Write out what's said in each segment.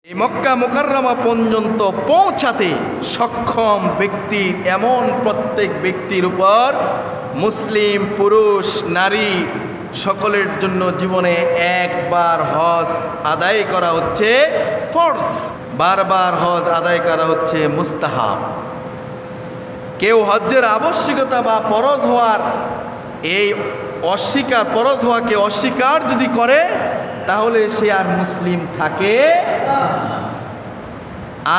এই মক্কা মুকাররমা পর্যন্ত পৌঁছাতে সক্ষম ব্যক্তির এমন প্রত্যেক ব্যক্তির উপর মুসলিম পুরুষ নারী সকলের জন্য জীবনে একবার হজ আদায় করা হচ্ছে ফরজ, বারবার হজ আদায় করা হচ্ছে মুস্তাহাব। কেউ হজ্জের আবশ্যকতা বা ফরজ হওয়ার এই ফরজ হওয়াকে অস্বীকার যদি করে তাহলে সে আর মুসলিম থাকে।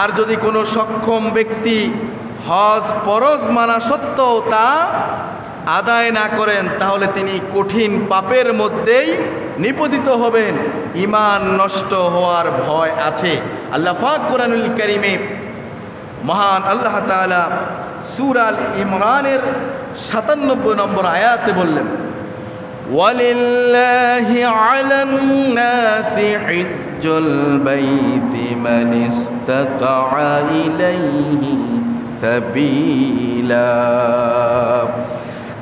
আর যদি কোনো সক্ষম ব্যক্তি হজ ফরজ মানা সত্ত্বেও তা আদায় না করেন তাহলে তিনি কঠিন পাপের মধ্যেই নিপতিত হবেন, ঈমান নষ্ট হওয়ার ভয় আছে। আল্লাহ পাক কোরআনুল কারীমে মহান আল্লাহ তাআলা সূরা আল ইমরানের ৯৭ নম্বর আয়াতে বললেন, ওয়ালিল্লাহি আলান নাসি হিজ্জুল বাইতি মান ইসতাতা ইলাইহি সাবিলা।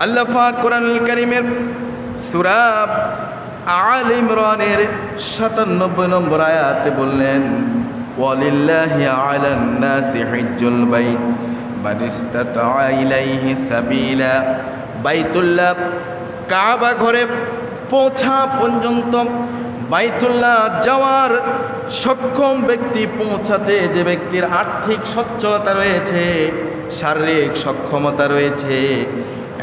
আল্লাহ পাক কোরআনুল কারীমের সূরা আল ইমরানের ৯৭ নম্বর আয়াতে বললেন, ওয়ালিল্লাহি আলান নাসি হিজ্জুল বাইত মান ইসতাতা ইলাইহি সাবিলা। বাইতুল্লাহ কাবা ঘরে পৌঁছা পর্যন্ত, বাইতুল্লাহ যাওয়ার সক্ষম ব্যক্তি পৌঁছাতে যে ব্যক্তির আর্থিক সচ্ছলতা রয়েছে, শারীরিক সক্ষমতা রয়েছে,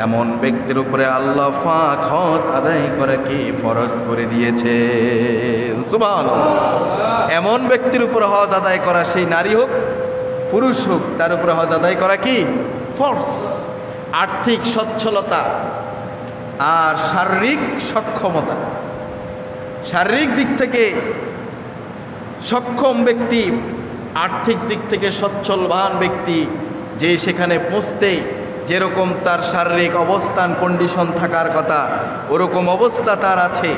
এমন ব্যক্তির উপরে আল্লাহ পাক হজ আদায় করাকে ফরজ করে দিয়েছে। সুবহানাল্লাহ। এমন ব্যক্তির উপর হজ আদায় করা, সেই নারী হোক পুরুষ হোক, তার উপরে হজ আদায় করা কি ফরজ। আর্থিক সচ্ছলতা আর শারীরিক সক্ষমতা, শারীরিক দিক থেকে সক্ষম ব্যক্তি, আর্থিক দিক থেকে সচ্ছলবান ব্যক্তি, যে সেখানে পৌঁছতে যেরকম তার শারীরিক অবস্থান কন্ডিশন থাকার কথা ওরকম অবস্থা তার আছে,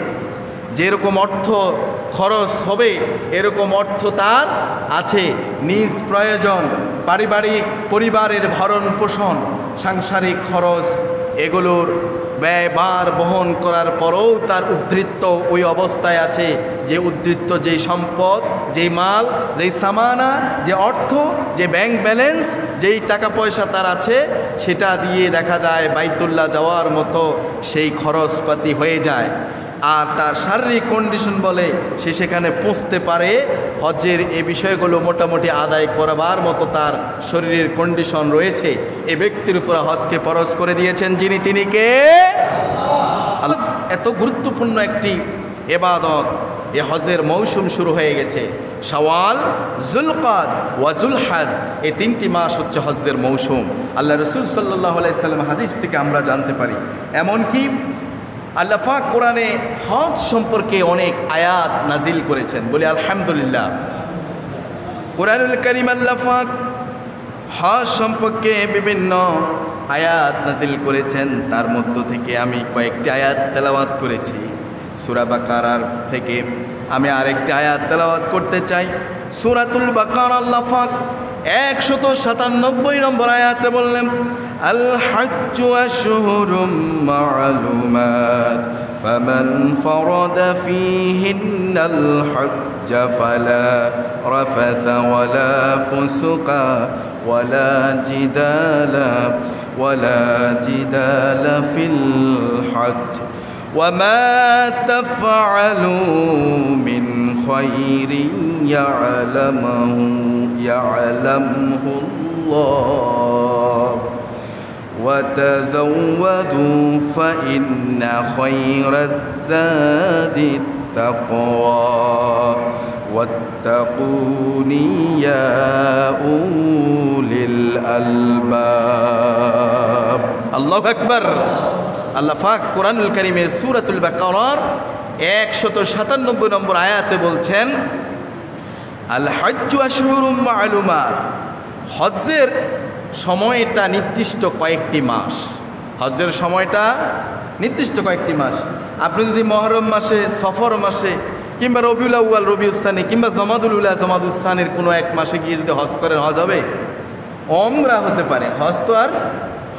যেরকম অর্থ খরচ হবে এরকম অর্থ তার আছে, নিজ প্রয়োজন, পরিবারের ভরণ পোষণ, সাংসারিক খরচ এগুলোর ব্যয়ভার বহন করার পরেও তার উদ্ধৃত্ত ওই অবস্থায় আছে, যে উদ্ধৃত্ত যেই সম্পদ, যেই মাল, যেই সামানা, যে অর্থ, যে ব্যাংক ব্যালেন্স, যেই টাকা পয়সা তার আছে, সেটা দিয়ে দেখা যায় বাইতুল্লাহ যাওয়ার মতো সেই খরচপাতি হয়ে যায়। আর তার শারীরিক কন্ডিশন বলে সে সেখানে পৌঁছতে পারে, হজ্জের এই বিষয়গুলো মোটামুটি আদায় করবার মতো তার শরীরের কন্ডিশন রয়েছে, এ ব্যক্তির উপর হজকে ফরজ করে দিয়েছেন যিনি, তিনি কে? আল্লাহ। এত গুরুত্বপূর্ণ একটি ইবাদত, এ হজের মৌসুম শুরু হয়ে গেছে। শাওয়াল, যুলকাদ ওয়া যুলহজ, এই 3টি মাস হচ্ছে হজ্জের মৌসুম। আল্লাহ রাসূল সাল্লাল্লাহু আলাইহি সাল্লাম হাদিস থেকে আমরা জানতে পারি, এমনকি আল্লাহ পাক কোরআনে হজ সম্পর্কে অনেক আয়াত নাজিল করেছেন। বলি আলহামদুলিল্লাহ। কোরআনুল কারীম আল্লাহ পাক হজ সম্পর্কে বিভিন্ন আয়াত নাজিল করেছেন, তার মধ্য থেকে আমি কয়েকটি আয়াত তেলাওয়াত করেছি। সূরা বাকারার থেকে আমি আরেকটি আয়াত তেলাওয়াত করতে চাই। সূরাতুল বাকারা আল্লাহ পাক ১৯৭ নম্বর আয়াতে বললেন, আল হজ্জু আশহুরুম মা'লুমাত ফামান ফারাদা ফীহিন্নাল হজ্জ ফালা রাফাথা ওয়ালা ফুসুকা ওয়ালা জিদালা ফিল হজ্জ ওয়ামা তাফআলু মিন খায়রিন ইয়ালামহু আল্লাহ وتزودوا فإن خير الزاد التقوى واتقون يا أولي الألباب। الله أكبر। আল্লাহ পাক কোরআনুল কারীমে সূরাতুল বাকারার ১৯৭ নম্বর আয়াতে বলছেন, আল হজ্জু আশহুরুম মা'লুমাত, হজ্জের সময়টা নির্দিষ্ট কয়েকটি মাস। হজ্জের সময়টা নির্দিষ্ট কয়েকটি মাস। আপনি যদি মুহররম মাসে, সফর মাসে, কিংবা রবিউল আউয়াল, রবিউল সানি, কিংবা জমাদুল উলা, জমাদুল সানির কোনো এক মাসে গিয়ে যদি হজ করেন, হজ হবে? ওমরা হতে পারে, হজ তো আর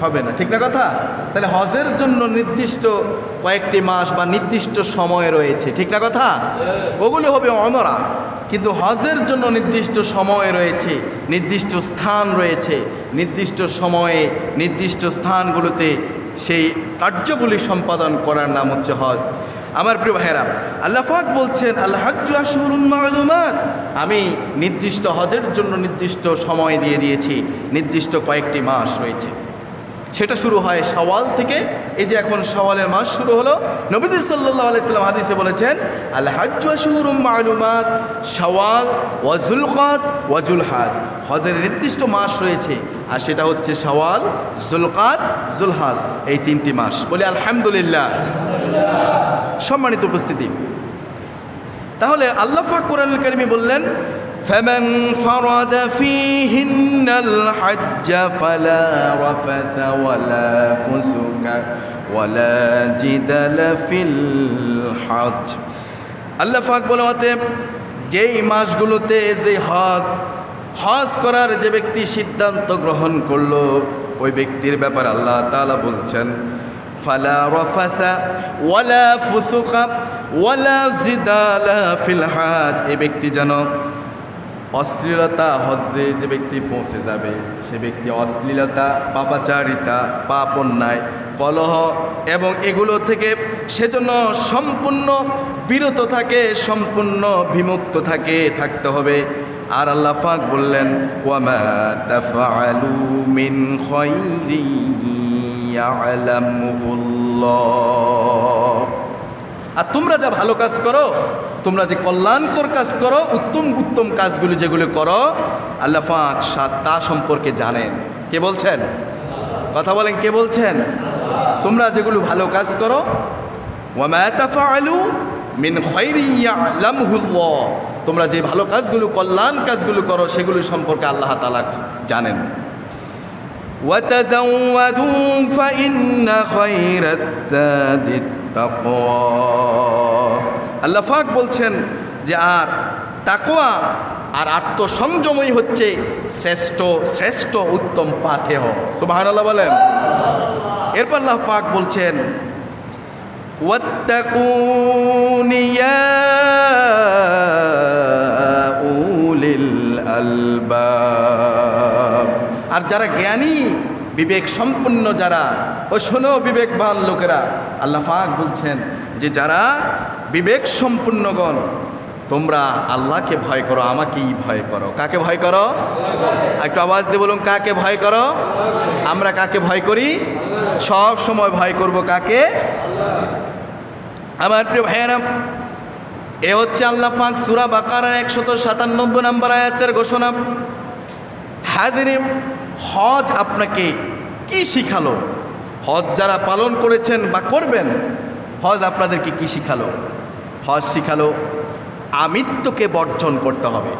হবে না, ঠিক না কথা? তাহলে হজের জন্য নির্দিষ্ট কয়েকটি মাস বা নির্দিষ্ট সময় রয়েছে, ঠিক না কথা? ওগুলো হবে ওমরা, কিন্তু হজের জন্য নির্দিষ্ট সময় রয়েছে, নির্দিষ্ট স্থান রয়েছে, নির্দিষ্ট সময়ে নির্দিষ্ট স্থানগুলোতে সেই কার্যগুলি সম্পাদন করার নাম হচ্ছে হজ। আমার প্রিয় ভাইয়েরা, আল্লাহ পাক বলছেন আল হাজ্জু আশহুরুম মা'লুমাত, আমি নির্দিষ্ট হজের জন্য নির্দিষ্ট সময় দিয়ে দিয়েছি, নির্দিষ্ট কয়েকটি মাস রয়েছে। সেটা শুরু হয় শাওয়াল থেকে। এই যে এখন শাওয়ালের মাস শুরু হলো, নবীজি সাল্লাল্লাহু আলাইহি সাল্লাম হাদিসে বলেছেন আল হাজ্জু আশহুরুম মা'লুমাত, শাওয়াল ওয়া যুলকাদ ওয়া যুলহাজ, হজের নির্দিষ্ট মাস রয়েছে, আর সেটা হচ্ছে শাওয়াল, যুলকাদ, যুলহাজ, এই তিনটি মাস। বলি আলহামদুলিল্লাহ। সম্মানিত উপস্থিতি, তাহলে আল্লাহ পাক কোরআনুল কারীমে বললেন فمن فرض فيهن الحج فلا رفث ولا فسوق ولا جدال في الحج। আল্লাহ পাক বলে অতএব যেই মাসগুলোতে যে হজ করার যে ব্যক্তি সিদ্ধান্ত গ্রহণ করলো, ওই ব্যক্তির ব্যাপারে আল্লাহ তাআলা বলছেন ফালা রাফাথা ওয়ালা ফুসুকা ওয়ালা জিদালা ফিল হজ, এই ব্যক্তি যেন অশ্লীলতা, হজ্জে যে ব্যক্তি পৌঁছে যাবে সে ব্যক্তি অশ্লীলতা, পাপাচারিতা, পাপ, অন্যায়, কলহ এবং এগুলো থেকে সেজন্য সম্পূর্ণ বিরত থাকে, সম্পূর্ণ বিমুক্ত থাকতে হবে। আর আল্লাহ পাক বললেন ওয়ামা তাফআলু মিন খাইরি ইয়ালামুহুল্লাহ, আর তোমরা যা ভালো কাজ করো, তোমরা যে কল্যাণকর কাজ করো, উত্তম উত্তম কাজগুলি যেগুলো করো, আল্লাহ পাক তা সম্পর্কে জানেন। কে বলছেন? কথা বলেন, কে বলছেন? তোমরা যেগুলো ভালো কাজ করো, ওয়ামা তাফআলু মিন খাইরি ইয়ালামুহুল্লাহ, তোমরা যে ভালো কাজগুলো, কল্যাণ কাজগুলো করো, সেগুলো সম্পর্কে আল্লাহ তাআলা জানেন। ওয়াতাযাওয়াদু ফাইন্না খায়রাত যাদিত তাকওয়া, আল্লাহ পাক বলছেন যে আর তাকওয়া আর আত্মসংযমই হচ্ছে শ্রেষ্ঠ উত্তম পাথেয়। সুবহানাল্লাহ বলেন। এরপর আল্লাহ পাক বলছেন ওয়াত্তাকুনি ইয়া উলিল আলবাব, আর যারা জ্ঞানী, বিবেক সম্পন্ন যারা, ও শোনো বিবেকবান লোকেরা, আল্লাহ পাক বলছেন যে যারা বিবেক সম্পন্নগণ, তোমরা আল্লাহকে ভয় করো, আমাকেই ভয় করো। কাকে ভয় করো? একটু আওয়াজ দিয়ে বলুন, কাকে ভয় করো? আমরা কাকে ভয় করি? সব সময় ভয় করব কাকে? আমার প্রিয় ভাইয়েরা, এ হচ্ছে আল্লাহ পাক সূরা বাকারার 197 নম্বর আয়াতের ঘোষণা। হাজিরিন, হজ আপনাকে কি শিখালো? হজ যারা পালন করেছেন বা করবেন, হজ আপনাদেরকে কি শিখালো? হজ শিখালো আমিত্বকে বর্জন করতে হবে।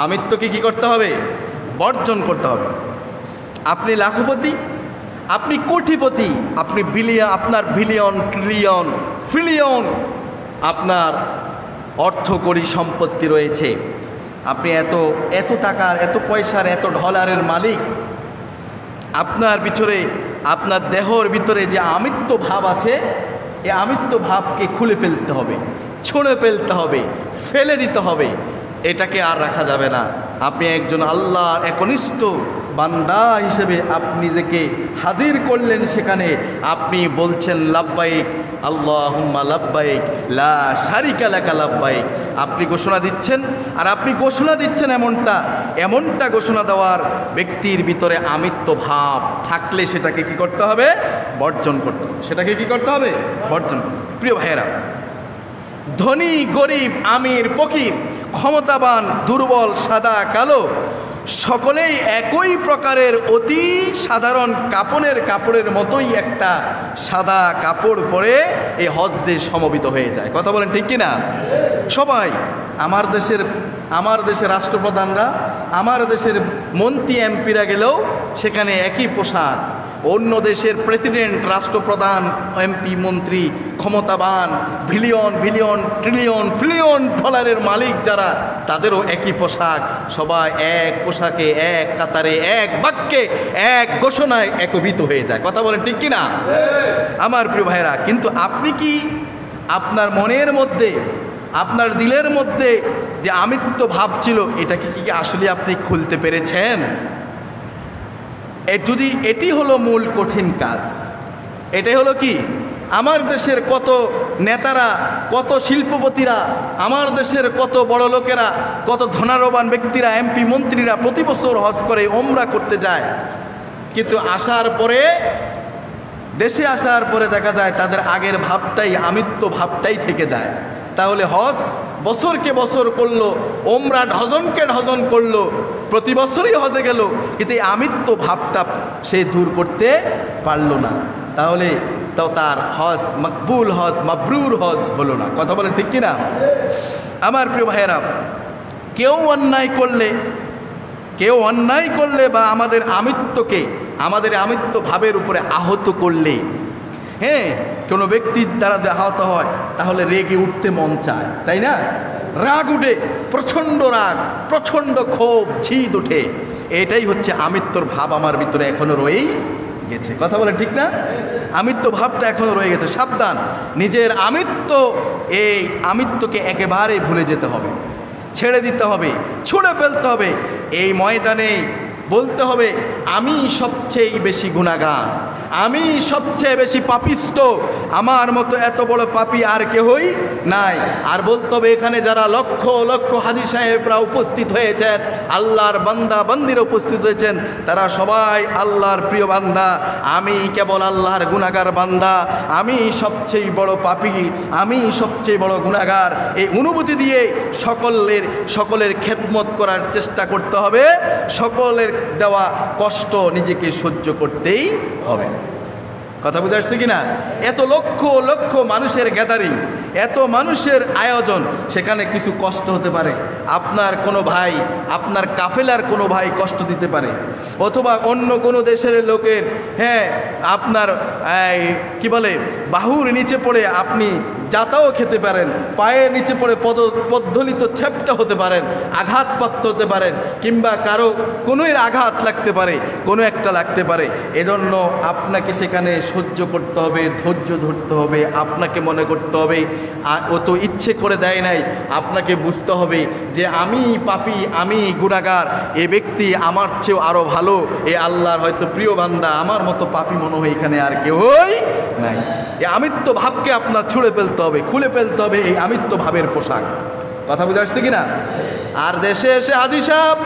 আমিত্বকে কি করতে হবে? বর্জন করতে হবে। আপনি লাখপতি, আপনি কোটিপতি, আপনি আপনার বিলিয়ন, ট্রিলিয়ন, ফিলিয়ন আপনার অর্থকরী সম্পত্তি রয়েছে, আপনি এত টাকার, এত পয়সার, এত ডলারের মালিক, আপনার ভিতরে, আপনার দেহর ভিতরে যে আমিত্ব ভাব আছে, এই আমিত্ব ভাবকে খুলে ফেলতে হবে, ছুঁড়ে ফেলতে হবে, ফেলে দিতে হবে। এটাকে আর রাখা যাবে না। আপনি একজন আল্লাহর একনিষ্ঠ বান্দা হিসেবে আপনি নিজেকে হাজির করলেন, সেখানে আপনি বলছেন লাব্বাইক আল্লাহুম্মা লাব্বাইক লা শারিকা লাকা লাব্বাইক। আপনি ঘোষণা দিচ্ছেন, আর আপনি ঘোষণা দিচ্ছেন এমনটা ঘোষণা দেওয়ার ব্যক্তির ভিতরে আমিত্ব ভাব থাকলে সেটাকে কি করতে হবে? বর্জন করতে হবে। সেটাকে কি করতে হবে? বর্জন করতে হবে। প্রিয় ভাইয়েরা, ধনী, গরিব, আমির, ফকির, ক্ষমতাবান, দুর্বল, সাদা, কালো, সকলেই একই প্রকারের অতি সাধারণ কাপড়ের মতোই একটা সাদা কাপড় পরে এই হজ্জে সমবেত হয়ে যায়। কথা বলেন ঠিক কিনা? সবাই, আমার দেশের রাষ্ট্রপ্রধানরা, আমার দেশের মন্ত্রী এমপিরা গেলেও সেখানে একই পোশাক। অন্য দেশের প্রেসিডেন্ট, রাষ্ট্রপ্রধান, এমপি, মন্ত্রী, ক্ষমতাবান বিলিয়ন বিলিয়ন ট্রিলিয়ন ফিলিয়ন ডলারের মালিক যারা, তাদেরও একই পোশাক, সবাই এক পোশাকে এক কাতারে এক বাক্যে এক ঘোষণায় একীভূত হয়ে যায়। কথা বলেন ঠিক কিনা আমার প্রিয় ভাইরা? কিন্তু আপনি কি আপনার মনের মধ্যে, আপনার দিলের মধ্যে যে আমিত্ব ভাব ছিল, এটাকে কি আসলে আপনি খুলতে পেরেছেন? যদি এটি হলো মূল কঠিন কাজ। এটাই হলো কি, আমার দেশের কত নেতারা, কত শিল্পপতিরা, আমার দেশের কত বড় লোকেরা, কত ধনারবান ব্যক্তিরা, এমপি মন্ত্রীরা প্রতি বছর হজ করে ওমরা করতে যায়, কিন্তু আসার পরে, দেশে আসার পরে দেখা যায় তাদের আগের ভাবটাই, আমিত্ব ভাবটাই থেকে যায়। তাহলে হজ বছরকে বছর করলো, ওমরা ডজনকে ডজন করলো, প্রতি বছরই হজে গেল, কিন্তু এই আমিত্ব ভাবটা সে দূর করতে পারলো না। তাহলে তো তার হজ মকবুল, হজ মাবরুর হজ হলো না। কথা বলেন ঠিক কিনা আমার প্রিয় ভাইয়েরা? কেউ অন্যায় করলে বা আমাদের আমিত্ব ভাবের উপরে আহত করলে, হ্যাঁ, কোনো ব্যক্তির দ্বারা আহত হয়, তাহলে রেগে উঠতে মন চায়, তাই না? রাগ উঠে, প্রচণ্ড রাগ, প্রচণ্ড ক্ষোভ, ঝিদ উঠে। এটাই হচ্ছে আমিত্বর ভাব আমার ভিতরে এখনো রয়েই গেছে। কথা বলে ঠিক না? আমিত্ব ভাবটা এখনো রয়ে গেছে। সাবধান, নিজের এই আমিত্বকে একেবারে ভুলে যেতে হবে, ছেড়ে দিতে হবে, ছুঁড়ে ফেলতে হবে। এই ময়দানে বলতে হবে, আমি সবচেয়ে বেশি গুনাহগার, আমি সবচেয়ে বেশি পাপিষ্ট, আমার মতো এত বড় পাপী আর কেহই নাই। আর বলতে হবে, এখানে যারা লক্ষ লক্ষ হাজী সাহেবরা উপস্থিত হয়েছেন, আল্লাহর বান্দা বান্দিরা উপস্থিত হয়েছেন, তারা সবাই আল্লাহর প্রিয় বান্দা, আমি কেবল আল্লাহর গুনাহগার বান্দা, আমি সবচেয়ে বড় পাপী, আমি সবচেয়ে বড় গুনাহগার। এই অনুভূতি দিয়ে সকলের খেদমত করার চেষ্টা করতে হবে, সকলের দেওয়া কষ্ট নিজেকে সহ্য করতেই হবে। কথা বুঝে আসছে কিনা? এত লক্ষ লক্ষ মানুষের গ্যাদারিং, এত মানুষের আয়োজন, সেখানে কিছু কষ্ট হতে পারে। আপনার কোনো ভাই, আপনার কাফেলার কোনো ভাই কষ্ট দিতে পারে, অথবা অন্য কোনো দেশের লোকের, হ্যাঁ, আপনার কি বলে, বাহুর নিচে পড়ে আপনি জাতাও খেতে পারেন, পায়ের নিচে পড়ে পদদলিত ছেপটা হতে পারেন, আঘাতপ্রাপ্ত হতে পারেন, কিংবা কারো কোনোর আঘাত লাগতে পারে, কোনো একটা লাগতে পারে। এজন্য আপনাকে সেখানে সহ্য করতে হবে, ধৈর্য ধরতে হবে। আপনাকে মনে করতে হবে ও তো ইচ্ছে করে দেয় নাই, আপনাকে বুঝতে হবে যে আমি পাপী, আমি গুনাহগার, এ ব্যক্তি আমার চেয়েও আরও ভালো, এ আল্লাহর হয়তো প্রিয় বান্দা, আমার মতো পাপী মনে হয় এখানে আর কেউই নাই। এই আমিত্ব ভাবকে আপনার ছুঁড়ে ফেলতে হবে, খুলে ফেলতে হবে এই আমিত্ব ভাবের পোশাক। কথা বুঝে আসছে কিনা? আর দেশে এসে হাজী সাহেব,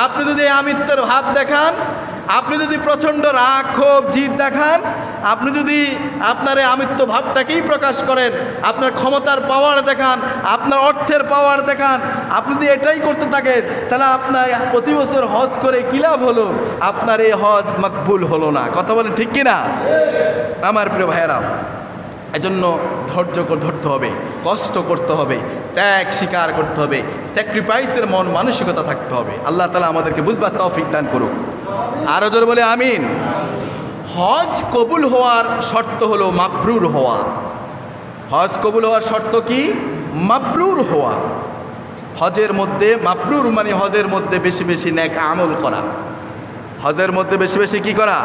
আপনি যদি এই আমিত্বের ভাব দেখান, আপনি যদি প্রচণ্ড রাগ ক্ষোভ জিদ দেখান, আপনি যদি আপনার এই আমিত্ব ভাবটাকেই প্রকাশ করেন, আপনার ক্ষমতার পাওয়ার দেখান, আপনার অর্থের পাওয়ার দেখান, আপনি যদি এটাই করতে থাকেন, তাহলে আপনার প্রতি বছর হজ করে কী লাভ হলো? আপনার এই হজ মকবুল হলো না। কথা বলেন ঠিক কিনা আমার প্রিয় ভাইয়েরা? এজন্য ধৈর্য ধরতে হবে, কষ্ট করতে হবে, ত্যাগ স্বীকার করতে হবে, স্যাক্রিফাইসের মন মানসিকতা থাকতে হবে। আল্লাহ তাআলা আমাদেরকে বুঝবার তৌফিক দান করুক। আরও জোরে বলে আমিন। হজ কবুল হওয়ার শর্ত হলো মাবরুর হওয়া। হজ কবুল হওয়ার শর্ত কি? মাবরুর হওয়া। হজের মধ্যে মাবরুর মানে হজের মধ্যে বেশি বেশি নেক আমল করা, হজের মধ্যে বেশি বেশি কি করা?